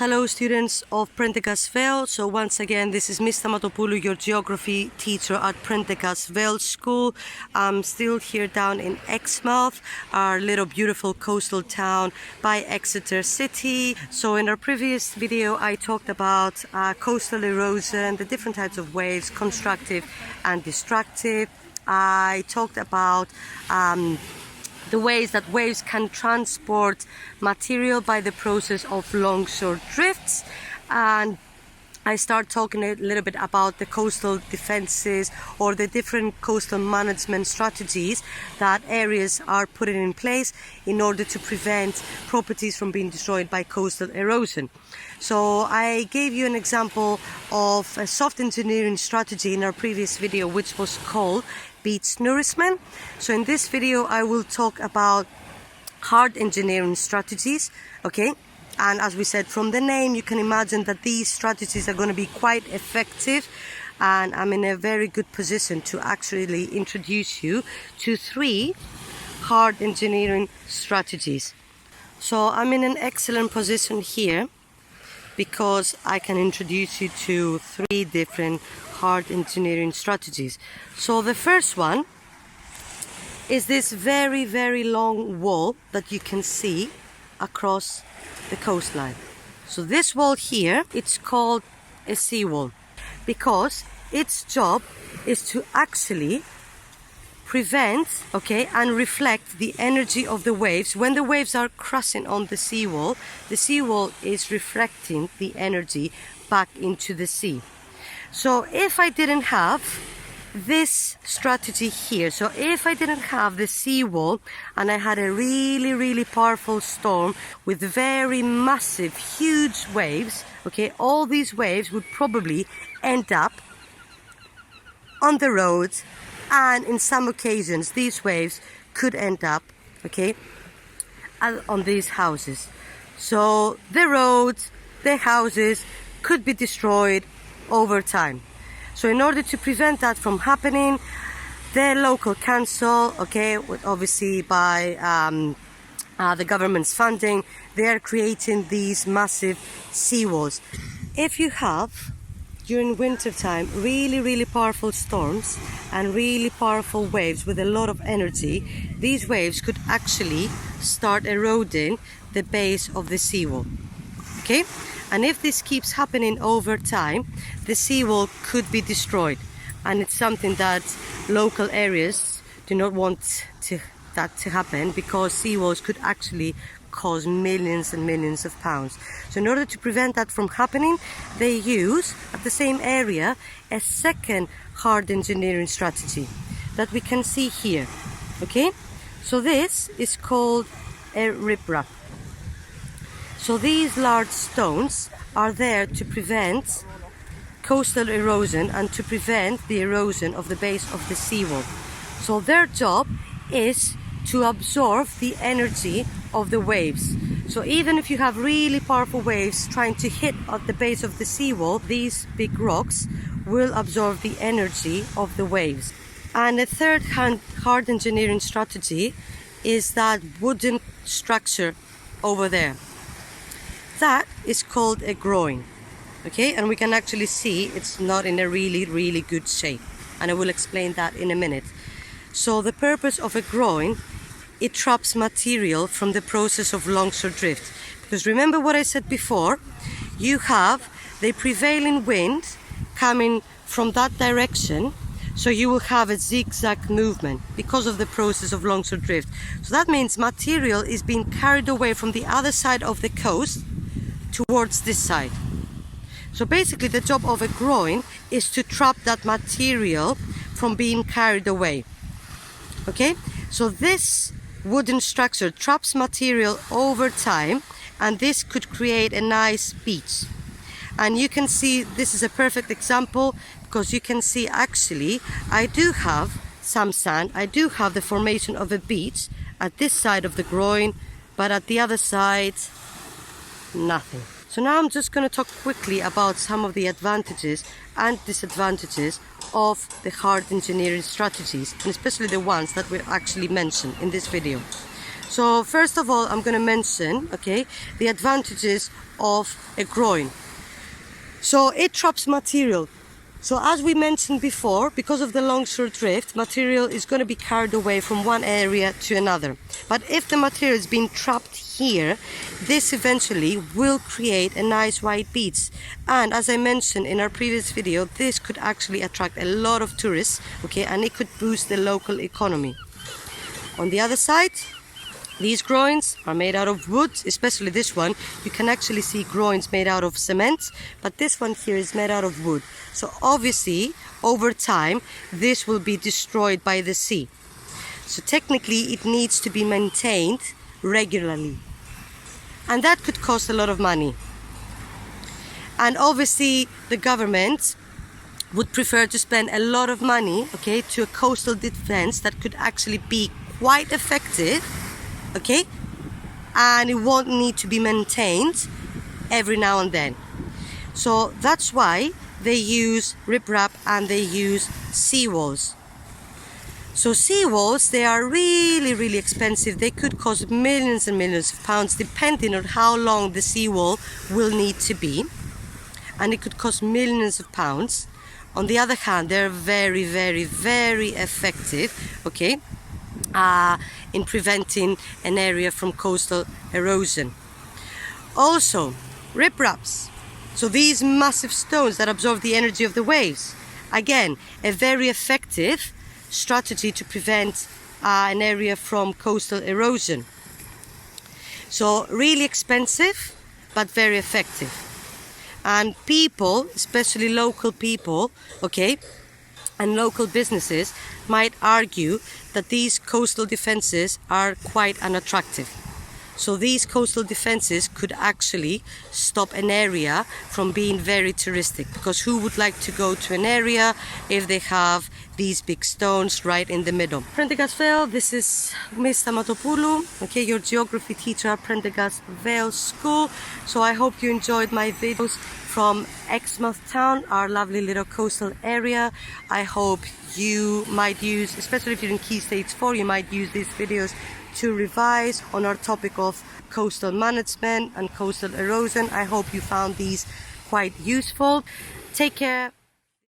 Hello students of Prendergast Vale. So once again, this is Ms. Tamatopoulou, your geography teacher at Prendergast Vale School. I'm still here down in Exmouth, our little beautiful coastal town by Exeter City. So in our previous video, I talked about coastal erosion, the different types of waves, constructive and destructive. I talked about the ways that waves can transport material by the process of longshore drifts, and I start talking a little bit about the coastal defenses or the different coastal management strategies that areas are putting in place in order to prevent properties from being destroyed by coastal erosion. So I gave you an example of a soft engineering strategy in our previous video, which was called beach nourishment. So in this video I will talk about hard engineering strategies, okay? And as we said, from the name you can imagine that these strategies are going to be quite effective, and I'm in a very good position to actually introduce you to 3 hard engineering strategies. So I'm in an excellent position here because I can introduce you to 3 different hard engineering strategies. So the first one is this very, very long wall that you can see across the coastline. So this wall here, it's called a seawall because its job is to actually prevent, okay, and reflect the energy of the waves. When the waves are crashing on the seawall is reflecting the energy back into the sea. So if I didn't have this strategy here, so if I didn't have the seawall and I had a really, really powerful storm with very massive, huge waves, okay, all these waves would probably end up on the roads, and in some occasions these waves could end up, okay, on these houses. So the roads, the houses could be destroyed over time. So in order to prevent that from happening, the local council, okay, obviously by the government's funding, they are creating these massive seawalls. If you have during winter time really, really powerful storms and really powerful waves with a lot of energy, these waves could actually start eroding the base of the seawall, okay? And if this keeps happening over time, the seawall could be destroyed, and it's something that local areas do not want that to happen, because seawalls could actually cost millions and millions of pounds. So in order to prevent that from happening, they use at the same area a second hard engineering strategy that we can see here, okay? So this is called a riprap. So these large stones are there to prevent coastal erosion and to prevent the erosion of the base of the seawall. So their job is to absorb the energy of the waves. So even if you have really powerful waves trying to hit at the base of the seawall, these big rocks will absorb the energy of the waves. And a third hard engineering strategy is that wooden structure over there. That is called a groin, okay? And we can actually see it's not in a really, really good shape, and I will explain that in a minute. So the purpose of a groin, it traps material from the process of longshore drift, because remember what I said before, you have the prevailing wind coming from that direction, so you will have a zigzag movement because of the process of longshore drift. So that means material is being carried away from the other side of the coast towards this side. So basically the job of a groin is to trap that material from being carried away, okay? So this wooden structure traps material over time, and this could create a nice beach. And you can see this is a perfect example, because you can see actually I do have some sand, I do have the formation of a beach at this side of the groin, but at the other side nothing. So now I'm just going to talk quickly about some of the advantages and disadvantages of the hard engineering strategies, and especially the ones that we actually mentioned in this video. So first of all, I'm going to mention, okay, the advantages of a groin. So it traps material. So as we mentioned before, because of the longshore drift, material is going to be carried away from one area to another. But if the material is being trapped here, this eventually will create a nice white beach. And as I mentioned in our previous video, this could actually attract a lot of tourists, okay, and it could boost the local economy. On the other side, these groins are made out of wood, especially this one. You can actually see groins made out of cement, but this one here is made out of wood. So obviously, over time, this will be destroyed by the sea. So technically, it needs to be maintained regularly. And that could cost a lot of money. And obviously, the government would prefer to spend a lot of money, okay, to a coastal defense that could actually be quite effective, okay, and it won't need to be maintained every now and then. So that's why they use riprap and they use seawalls. So seawalls, they are really expensive. They could cost millions and millions of pounds depending on how long the seawall will need to be, and it could cost millions of pounds. On the other hand, they're very effective, okay, in preventing an area from coastal erosion. Also, ripraps, so these massive stones that absorb the energy of the waves, again, a very effective strategy to prevent an area from coastal erosion. So really expensive, but very effective. And people, especially local people, okay, and local businesses might argue that these coastal defenses are quite unattractive. So these coastal defenses could actually stop an area from being very touristic, because who would like to go to an area if they have these big stones right in the middle? Prendergast Vale, this is Miss Tamatopoulou, okay, your geography teacher at Prendergast Vale School. So I hope you enjoyed my videos from Exmouth town, our lovely little coastal area. I hope you might use, especially if you're in Key Stage 4, you might use these videos to revise on our topic of coastal management and coastal erosion. I hope you found these quite useful. Take care.